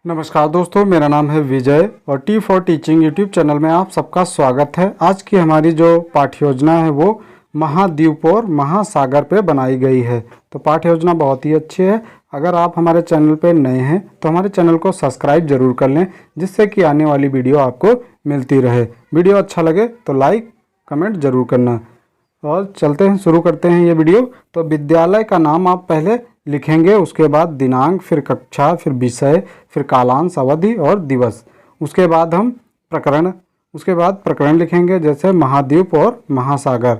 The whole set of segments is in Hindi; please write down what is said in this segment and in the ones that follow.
नमस्कार दोस्तों, मेरा नाम है विजय और T for teaching YouTube channel में आप सबका स्वागत है। आज की हमारी जो पाठ्य योजना है वो महाद्वीप और महासागर पे बनाई गई है। तो पाठ्य योजना बहुत ही अच्छी है। अगर आप हमारे चैनल पे नए हैं तो हमारे चैनल को सब्सक्राइब जरूर कर लें, जिससे कि आने वाली वीडियो आपको मिलती रहे। वीडियो अच्छा लगे तो लाइक कमेंट जरूर करना। और चलते हैं, शुरू करते हैं ये वीडियो। तो विद्यालय का नाम आप पहले लिखेंगे, उसके बाद दिनांक, फिर कक्षा, फिर विषय, फिर कालांश, अवधि और दिवस। उसके बाद हम प्रकरण लिखेंगे, जैसे महाद्वीप और महासागर।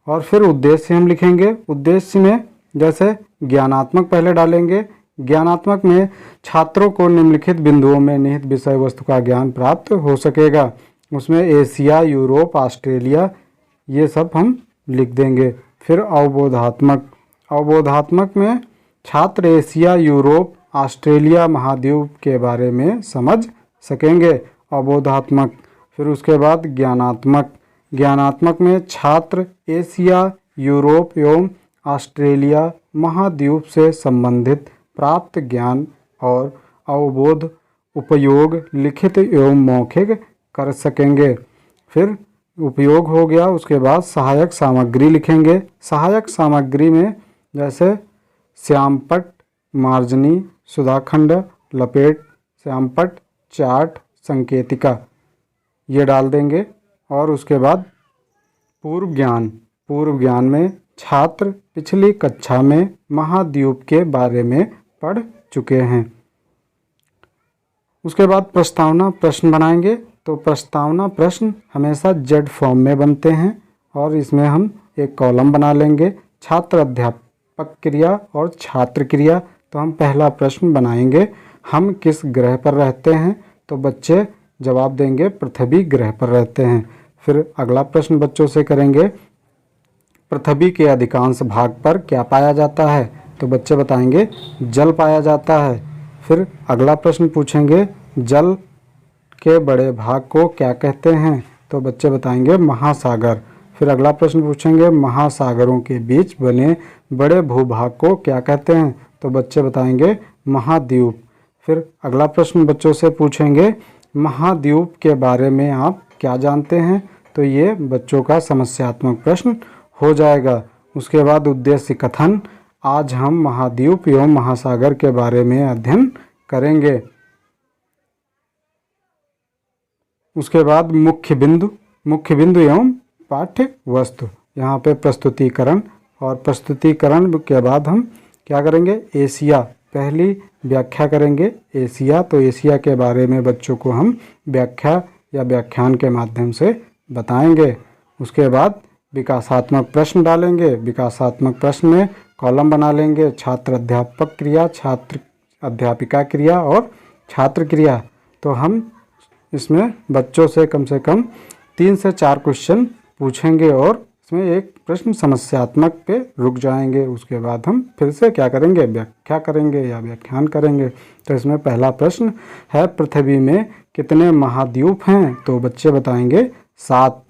और फिर उद्देश्य हम लिखेंगे। उद्देश्य में जैसे ज्ञानात्मक पहले डालेंगे। ज्ञानात्मक में छात्रों को निम्नलिखित बिंदुओं में निहित विषय वस्तु का ज्ञान प्राप्त हो सकेगा। उसमें एशिया, यूरोप, ऑस्ट्रेलिया, ये सब हम लिख देंगे। फिर अवबोधात्मक में छात्र एशिया, यूरोप, ऑस्ट्रेलिया महाद्वीप के बारे में समझ सकेंगे। अवबोधात्मक। फिर उसके बाद ज्ञानात्मक में छात्र एशिया, यूरोप एवं ऑस्ट्रेलिया महाद्वीप से संबंधित प्राप्त ज्ञान और अवबोध उपयोग लिखित एवं मौखिक कर सकेंगे। फिर उपयोग हो गया। उसके बाद सहायक सामग्री लिखेंगे। सहायक सामग्री में जैसे श्यामपट्ट, मार्जनी, सुधाखंड, लपेट, श्यामपट्ट, चार्ट, संकेतिका, ये डाल देंगे। और उसके बाद पूर्व ज्ञान में छात्र पिछली कक्षा में महाद्वीप के बारे में पढ़ चुके हैं। उसके बाद प्रस्तावना प्रश्न बनाएंगे। तो प्रस्तावना प्रश्न हमेशा जेड फॉर्म में बनते हैं और इसमें हम एक कॉलम बना लेंगे, छात्र अध्यापक क्रिया और छात्र क्रिया। तो हम पहला प्रश्न बनाएंगे, हम किस ग्रह पर रहते हैं? तो बच्चे जवाब देंगे, पृथ्वी ग्रह पर रहते हैं। फिर अगला प्रश्न बच्चों से करेंगे, पृथ्वी के अधिकांश भाग पर क्या पाया जाता है? तो बच्चे बताएंगे, जल पाया जाता है। फिर अगला प्रश्न पूछेंगे, जल के बड़े भाग को क्या कहते हैं? तो बच्चे बताएंगे, महासागर। फिर अगला प्रश्न पूछेंगे, महासागरों के बीच बने बड़े भूभाग को क्या कहते हैं? तो बच्चे बताएंगे, महाद्वीप। फिर अगला प्रश्न बच्चों से पूछेंगे, महाद्वीप के बारे में आप क्या जानते हैं? तो ये बच्चों का समस्यात्मक प्रश्न हो जाएगा। उसके बाद उद्देश्य कथन, आज हम महाद्वीप एवं महासागर के बारे में अध्ययन करेंगे। उसके बाद मुख्य बिंदु एवं पाठ्य वस्तु। यहाँ पे प्रस्तुतिकरण, और प्रस्तुतिकरण के बाद हम क्या करेंगे, एशिया, पहली व्याख्या करेंगे एशिया। तो एशिया के बारे में बच्चों को हम व्याख्या या व्याख्यान के माध्यम से बताएंगे। उसके बाद विकासात्मक प्रश्न डालेंगे। विकासात्मक प्रश्न में कॉलम बना लेंगे, छात्र अध्यापक क्रिया, छात्र अध्यापिका क्रिया और छात्र क्रिया। तो हम इसमें बच्चों से कम 3 से 4 क्वेश्चन पूछेंगे और इसमें एक प्रश्न समस्यात्मक पे रुक जाएंगे। उसके बाद हम फिर से क्या करेंगे, व्याख्या करेंगे या व्याख्यान करेंगे। तो इसमें पहला प्रश्न है, पृथ्वी में कितने महाद्वीप हैं? तो बच्चे बताएंगे 7।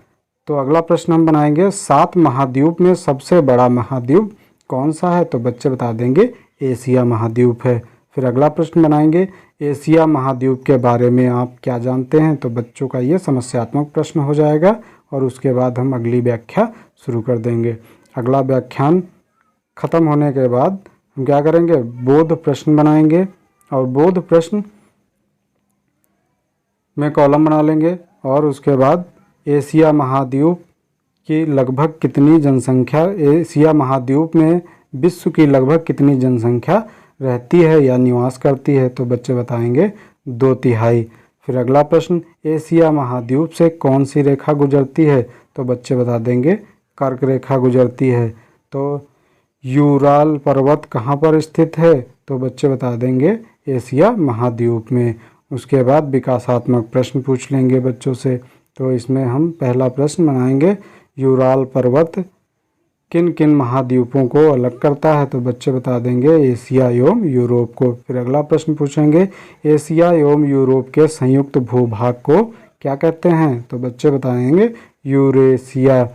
तो अगला प्रश्न हम बनाएंगे, 7 महाद्वीप में सबसे बड़ा महाद्वीप कौन सा है? तो बच्चे बता देंगे, एशिया महाद्वीप है। फिर अगला प्रश्न बनाएंगे, एशिया महाद्वीप के बारे में आप क्या जानते हैं? तो बच्चों का ये समस्यात्मक प्रश्न हो जाएगा। और उसके बाद हम अगली व्याख्या शुरू कर देंगे। अगला व्याख्यान खत्म होने के बाद हम क्या करेंगे, बोध प्रश्न बनाएंगे। और बोध प्रश्न में कॉलम बना लेंगे। और उसके बाद एशिया महाद्वीप की लगभग कितनी जनसंख्या, एशिया महाद्वीप में विश्व की लगभग कितनी जनसंख्या रहती है या निवास करती है? तो बच्चे बताएंगे 2/3। फिर अगला प्रश्न, एशिया महाद्वीप से कौन सी रेखा गुजरती है? तो बच्चे बता देंगे, कर्क रेखा गुजरती है। तो यूराल पर्वत कहाँ पर स्थित है? तो बच्चे बता देंगे, एशिया महाद्वीप में। उसके बाद विकासात्मक प्रश्न पूछ लेंगे बच्चों से। तो इसमें हम पहला प्रश्न बनाएंगे, यूराल पर्वत किन किन महाद्वीपों को अलग करता है? तो बच्चे बता देंगे, एशिया एवं यूरोप को। फिर अगला प्रश्न पूछेंगे, एशिया एवं यूरोप के संयुक्त भूभाग को क्या कहते हैं? तो बच्चे बताएंगे, यूरेशिया।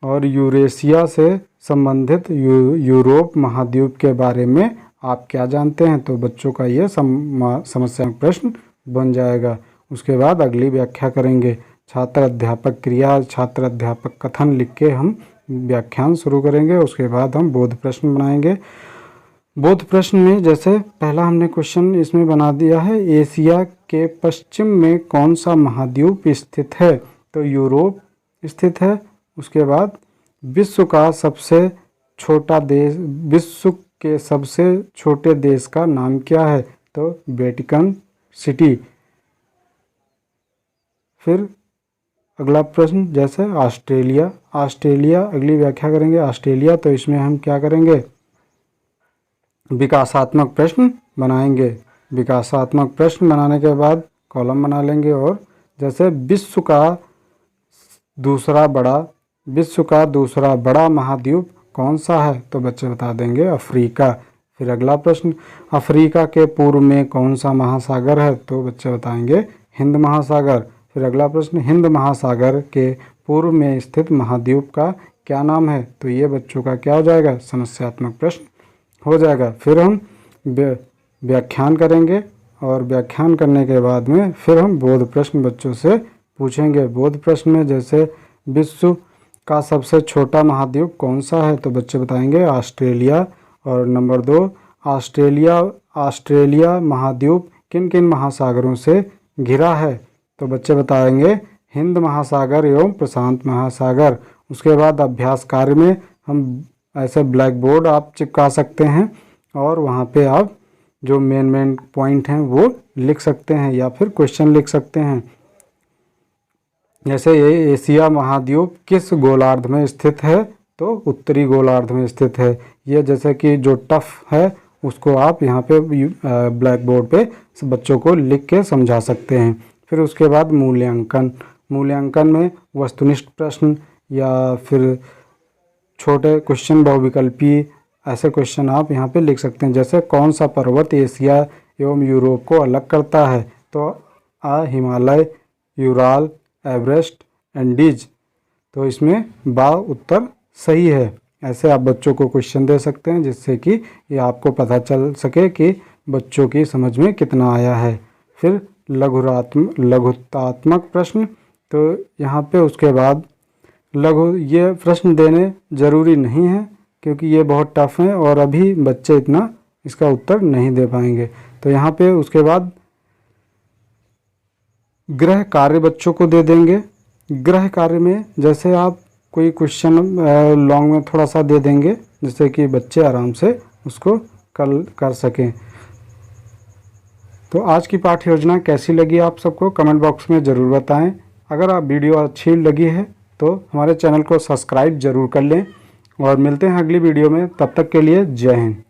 और यूरेशिया से संबंधित यूरोप महाद्वीप के बारे में आप क्या जानते हैं, तो बच्चों का ये समस्या प्रश्न बन जाएगा। उसके बाद अगली व्याख्या करेंगे। छात्र अध्यापक क्रिया, छात्र अध्यापक कथन लिख के हम व्याख्यान शुरू करेंगे। उसके बाद हम बोध प्रश्न बनाएंगे। बोध प्रश्न में जैसे पहला हमने क्वेश्चन इसमें बना दिया है, एशिया के पश्चिम में कौन सा महाद्वीप स्थित है, तो यूरोप स्थित है। उसके बाद विश्व का सबसे छोटा देश, विश्व के सबसे छोटे देश का नाम क्या है, तो वेटिकन सिटी। फिर अगला प्रश्न जैसे ऑस्ट्रेलिया, ऑस्ट्रेलिया अगली व्याख्या करेंगे ऑस्ट्रेलिया, तो इसमें हम क्या करेंगे, विकासात्मक प्रश्न बनाएंगे। विकासात्मक प्रश्न बनाने के बाद कॉलम बना लेंगे। और जैसे विश्व का दूसरा बड़ा महाद्वीप कौन सा है, तो बच्चे बता देंगे अफ्रीका। फिर अगला प्रश्न, अफ्रीका के पूर्व में कौन सा महासागर है, तो बच्चे बताएंगे हिंद महासागर। फिर अगला प्रश्न, हिंद महासागर के पूर्व में स्थित महाद्वीप का क्या नाम है, तो ये बच्चों का क्या हो जाएगा, समस्यात्मक प्रश्न हो जाएगा। फिर हम व्याख्यान करेंगे और व्याख्यान करने के बाद में फिर हम बोध प्रश्न बच्चों से पूछेंगे। बोध प्रश्न में जैसे विश्व का सबसे छोटा महाद्वीप कौन सा है, तो बच्चे बताएंगे ऑस्ट्रेलिया। और नंबर 2, ऑस्ट्रेलिया महाद्वीप किन किन महासागरों से घिरा है, तो बच्चे बताएंगे हिंद महासागर एवं प्रशांत महासागर। उसके बाद अभ्यास कार्य में हम ऐसे ब्लैक बोर्ड आप चिपका सकते हैं और वहाँ पे आप जो मेन पॉइंट हैं वो लिख सकते हैं या फिर क्वेश्चन लिख सकते हैं। जैसे ये एशिया महाद्वीप किस गोलार्ध में स्थित है, तो उत्तरी गोलार्ध में स्थित है। ये जैसे कि जो टफ है उसको आप यहाँ पे ब्लैक बोर्ड पे बच्चों को लिख के समझा सकते हैं। फिर उसके बाद मूल्यांकन में वस्तुनिष्ठ प्रश्न या फिर छोटे क्वेश्चन बहुविकल्पी ऐसे क्वेश्चन आप यहाँ पे लिख सकते हैं। जैसे कौन सा पर्वत एशिया एवं यूरोप को अलग करता है, तो हिमालय, यूराल, एवरेस्ट, एंडीज। तो इसमें उत्तर सही है। ऐसे आप बच्चों को क्वेश्चन दे सकते हैं जिससे कि ये आपको पता चल सके कि बच्चों की समझ में कितना आया है। फिर लघुतात्मक प्रश्न, तो यहाँ पे उसके बाद ये प्रश्न देने ज़रूरी नहीं है क्योंकि ये बहुत टफ हैं और अभी बच्चे इतना इसका उत्तर नहीं दे पाएंगे। तो यहाँ पे उसके बाद गृह कार्य बच्चों को दे देंगे। गृह कार्य में जैसे आप कोई क्वेश्चन लॉन्ग में थोड़ा सा दे देंगे जिससे कि बच्चे आराम से उसको कर सकें। तो आज की पाठ्य योजना कैसी लगी आप सबको कमेंट बॉक्स में ज़रूर बताएं। अगर आप वीडियो अच्छी लगी है तो हमारे चैनल को सब्सक्राइब ज़रूर कर लें और मिलते हैं अगली वीडियो में। तब तक के लिए जय हिंद।